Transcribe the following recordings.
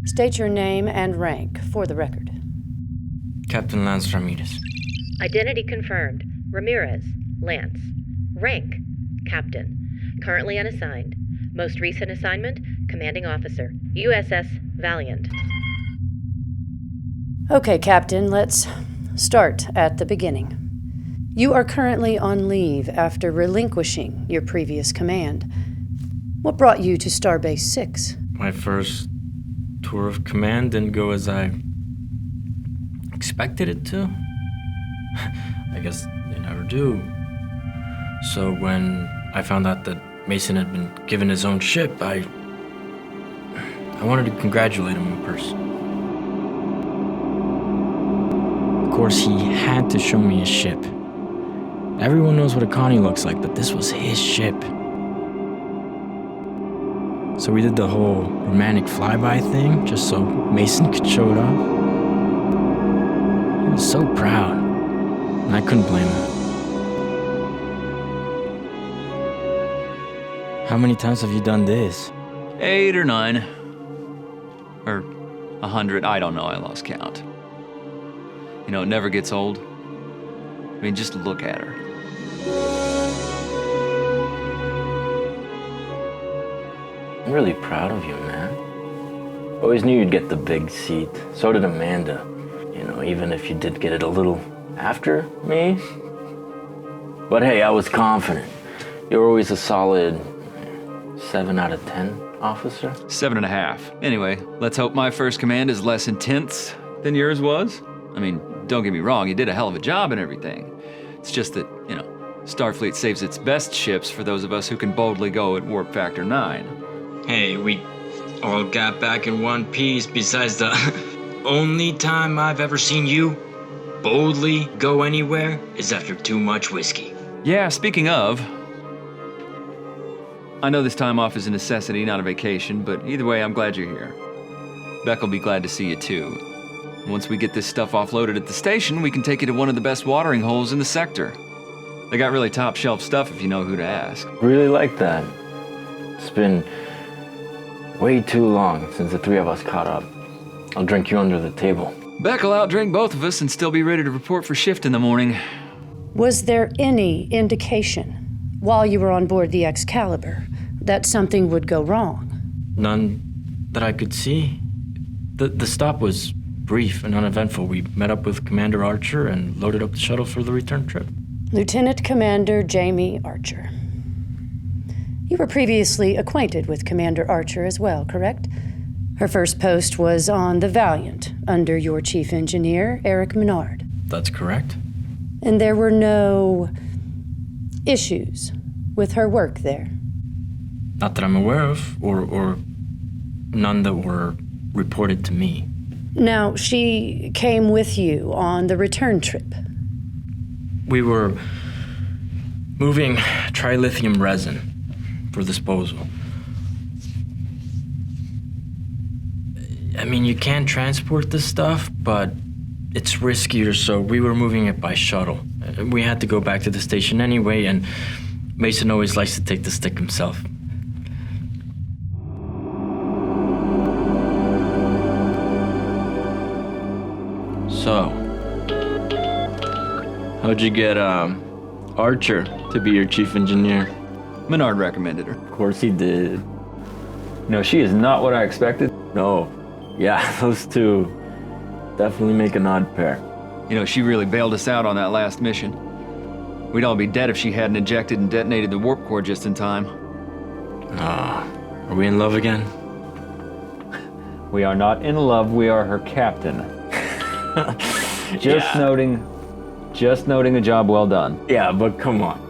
State your name and rank for the record. Captain Lance Ramirez. Identity confirmed. Ramirez, Lance. Rank, Captain. Currently unassigned. Most recent assignment, Commanding Officer, USS Valiant. Okay, Captain, let's start at the beginning. You are currently on leave after relinquishing your previous command. What brought you to Starbase 6? My first tour of command didn't go as I expected it to. I guess they never do. So when I found out that Mason had been given his own ship, I wanted to congratulate him in person. Of course, he had to show me his ship. Everyone knows what a Connie looks like, but this was his ship. So we did the whole romantic flyby thing, just so Mason could show it off. He was so proud, and I couldn't blame him. How many times have you done this? 8 or 9. Or 100, I don't know, I lost count. You know, it never gets old. I mean, just look at her. I'm really proud of you, man. Always knew you'd get the big seat. So did Amanda. You know, even if you did get it a little after me. But hey, I was confident. You were always a solid 7 out of 10 officer. 7.5. Anyway, let's hope my first command is less intense than yours was. I mean, don't get me wrong, you did a hell of a job and everything. It's just that, you know, Starfleet saves its best ships for those of us who can boldly go at warp factor 9. Hey, we all got back in one piece besides the only time I've ever seen you boldly go anywhere is after too much whiskey. Yeah, speaking of, I know this time off is a necessity, not a vacation, but either way, I'm glad you're here. Beck will be glad to see you too. Once we get this stuff offloaded at the station, we can take you to one of the best watering holes in the sector. They got really top shelf stuff if you know who to ask. Really like that. It's been way too long since the three of us caught up. I'll drink you under the table. Beck will outdrink both of us and still be ready to report for shift in the morning. Was there any indication while you were on board the Excalibur that something would go wrong? None that I could see. The stop was brief and uneventful. We met up with Commander Archer and loaded up the shuttle for the return trip. Lieutenant Commander Jamie Archer. You were previously acquainted with Commander Archer as well, correct? Her first post was on the Valiant, under your chief engineer, Eric Menard. That's correct. And there were no issues with her work there? Not that I'm aware of, or none that were reported to me. Now, she came with you on the return trip. We were moving trilithium resin for disposal. I mean, you can transport this stuff, but it's riskier, so we were moving it by shuttle. We had to go back to the station anyway, and Mason always likes to take the stick himself. So, how'd you get Archer to be your chief engineer? Menard recommended her. Of course he did. No, she is not what I expected. No. Yeah, those two definitely make an odd pair. You know, she really bailed us out on that last mission. We'd all be dead if she hadn't ejected and detonated the warp core just in time. Are we in love again? We are not in love, we are her captain. Just noting a job well done. Yeah, but come on.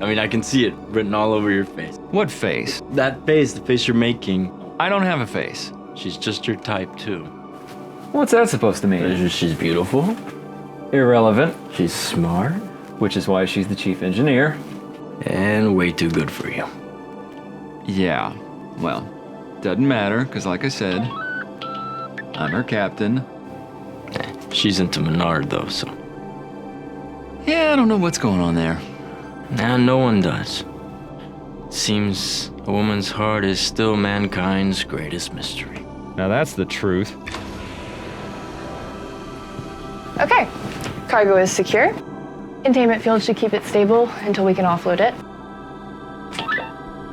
I mean, I can see it written all over your face. What face? That face, the face you're making. I don't have a face. She's just your type, too. What's that supposed to mean? She's beautiful. Irrelevant. She's smart. Which is why she's the chief engineer. And way too good for you. Yeah, well, doesn't matter, because like I said, I'm her captain. She's into Menard, though, so... Yeah, I don't know what's going on there. Nah, no one does. Seems a woman's heart is still mankind's greatest mystery. Now that's the truth. Okay, cargo is secure. Containment field should keep it stable until we can offload it.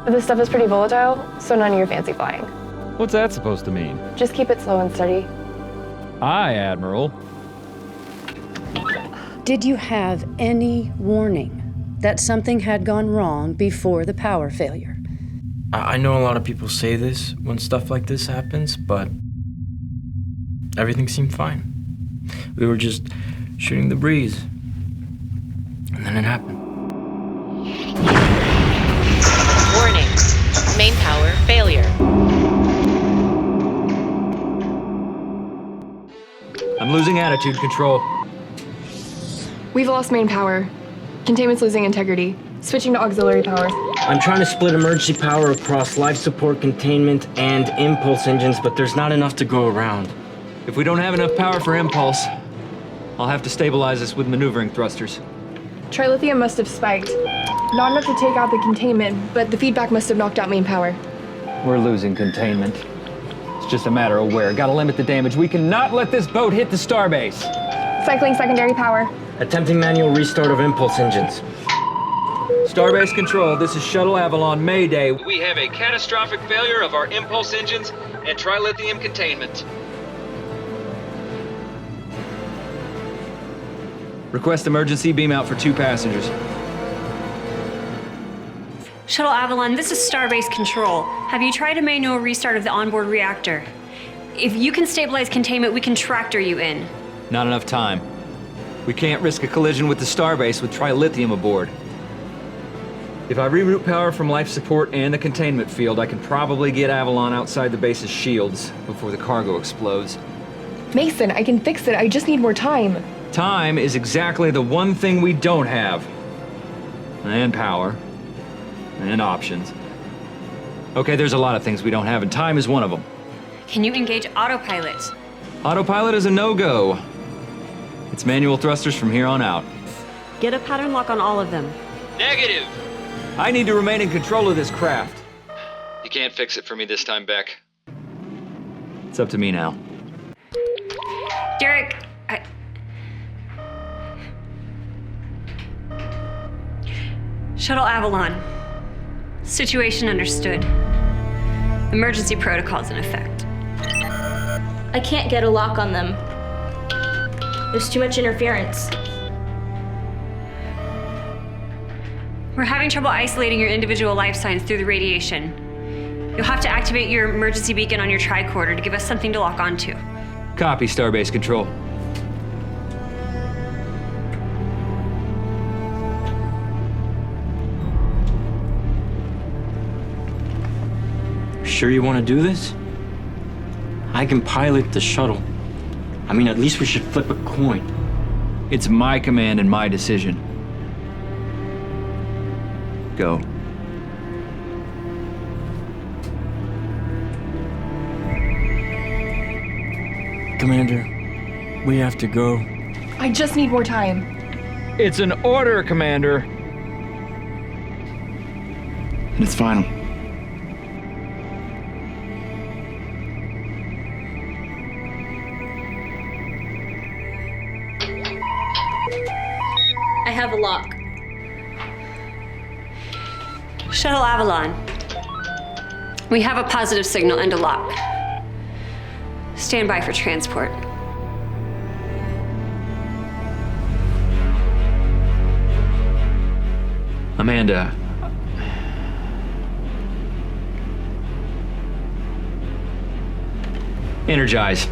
But this stuff is pretty volatile, so none of your fancy flying. What's that supposed to mean? Just keep it slow and steady. Aye, Admiral. Did you have any warning that something had gone wrong before the power failure? I know a lot of people say this when stuff like this happens, but everything seemed fine. We were just shooting the breeze. And then it happened. Warning. Main power failure. I'm losing attitude control. We've lost main power. Containment's losing integrity. Switching to auxiliary power. I'm trying to split emergency power across life support, containment, and impulse engines, but there's not enough to go around. If we don't have enough power for impulse, I'll have to stabilize this with maneuvering thrusters. Trilithium must have spiked. Not enough to take out the containment, but the feedback must have knocked out main power. We're losing containment. It's just a matter of where. Gotta limit the damage. We cannot let this boat hit the starbase. Cycling secondary power. Attempting manual restart of impulse engines. Starbase Control, this is Shuttle Avalon Mayday. We have a catastrophic failure of our impulse engines and trilithium containment. Request emergency beam out for 2 passengers. Shuttle Avalon, this is Starbase Control. Have you tried a manual restart of the onboard reactor? If you can stabilize containment, we can tractor you in. Not enough time. We can't risk a collision with the starbase with trilithium aboard. If I reroute power from life support and the containment field, I can probably get Avalon outside the base's shields before the cargo explodes. Mason, I can fix it. I just need more time. Time is exactly the one thing we don't have. And power. And options. Okay, there's a lot of things we don't have, and time is one of them. Can you engage autopilot? Autopilot is a no-go. It's manual thrusters from here on out. Get a pattern lock on all of them. Negative! I need to remain in control of this craft. You can't fix it for me this time, Beck. It's up to me now. Derek, Shuttle Avalon. Situation understood. Emergency protocols in effect. I can't get a lock on them. There's too much interference. We're having trouble isolating your individual life signs through the radiation. You'll have to activate your emergency beacon on your tricorder to give us something to lock onto. Copy, Starbase Control. Sure you want to do this? I can pilot the shuttle. I mean, at least we should flip a coin. It's my command and my decision. Go. Commander, we have to go. I just need more time. It's an order, Commander. And it's final. I have a lock. Shuttle Avalon. We have a positive signal and a lock. Stand by for transport. Amanda. Energize.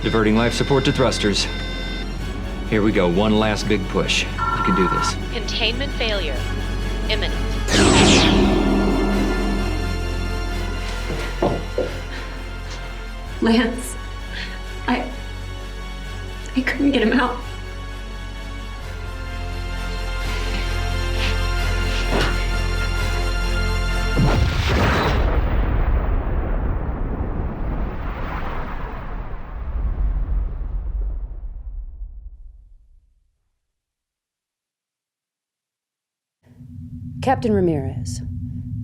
Diverting life support to thrusters. Here we go, one last big push. You can do this. Containment failure. Imminent. Lance, I couldn't get him out. Captain Ramirez,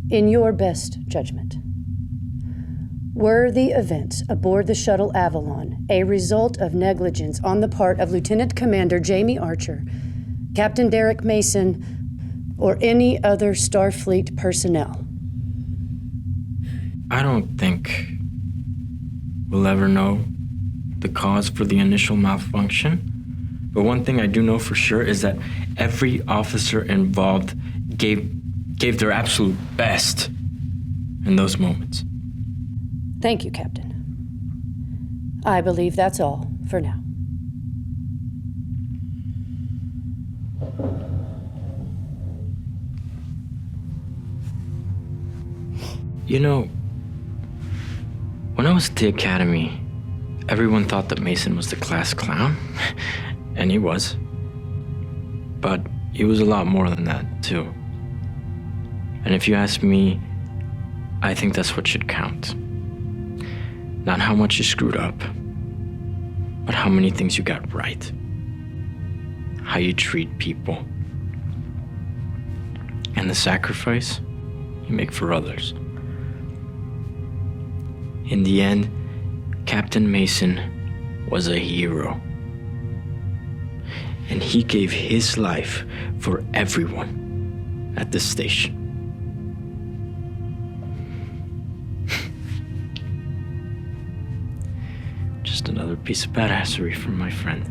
in your best judgment, were the events aboard the shuttle Avalon a result of negligence on the part of Lieutenant Commander Jamie Archer, Captain Derek Mason, or any other Starfleet personnel? I don't think we'll ever know the cause for the initial malfunction. But one thing I do know for sure is that every officer involved gave their absolute best in those moments. Thank you, Captain. I believe that's all for now. You know, when I was at the academy, everyone thought that Mason was the class clown, and he was. But he was a lot more than that, too. And if you ask me, I think that's what should count. Not how much you screwed up, but how many things you got right. How you treat people. And the sacrifice you make for others. In the end, Captain Mason was a hero. And he gave his life for everyone at the station. Just another piece of badassery from my friend.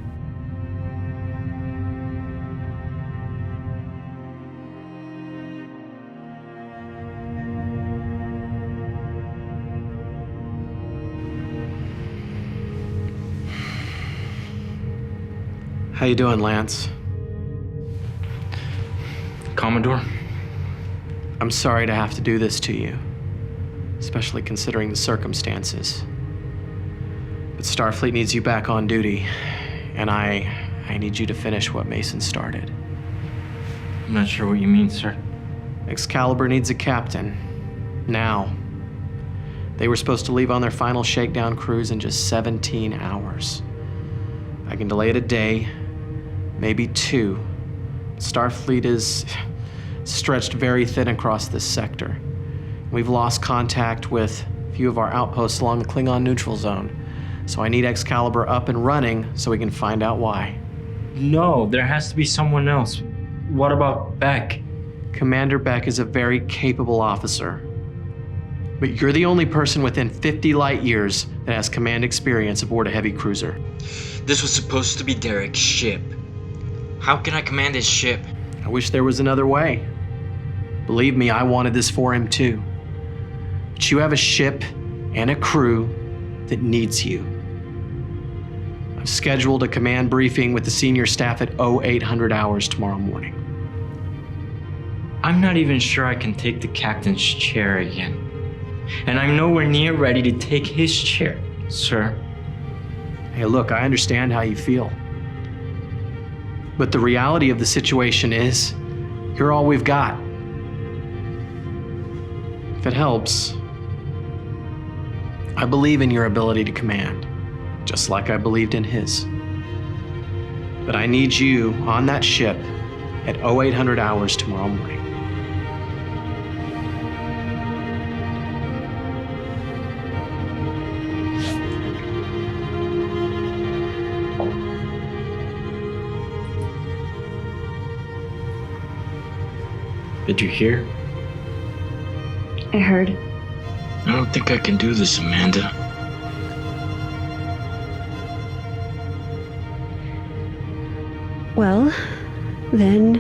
How you doing, Lance? Commodore? I'm sorry to have to do this to you, especially considering the circumstances. But Starfleet needs you back on duty, and I need you to finish what Mason started. I'm not sure what you mean, sir. Excalibur needs a captain. Now. They were supposed to leave on their final shakedown cruise in just 17 hours. I can delay it a day, maybe 2. Starfleet is stretched very thin across this sector. We've lost contact with a few of our outposts along the Klingon neutral zone. So I need Excalibur up and running so we can find out why. No, there has to be someone else. What about Beck? Commander Beck is a very capable officer. But you're the only person within 50 light years that has command experience aboard a heavy cruiser. This was supposed to be Derek's ship. How can I command his ship? I wish there was another way. Believe me, I wanted this for him too. But you have a ship and a crew that needs you. I've scheduled a command briefing with the senior staff at 0800 hours tomorrow morning. I'm not even sure I can take the captain's chair again. And I'm nowhere near ready to take his chair, sir. Hey, look, I understand how you feel. But the reality of the situation is, you're all we've got. If it helps, I believe in your ability to command, just like I believed in his. But I need you on that ship at 0800 hours tomorrow morning. Did you hear? I heard. I don't think I can do this, Amanda. Well, then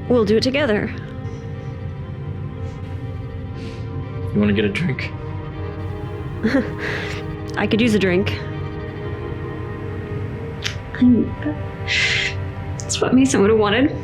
we'll do it together. You want to get a drink? I could use a drink. That's what Mason would have wanted.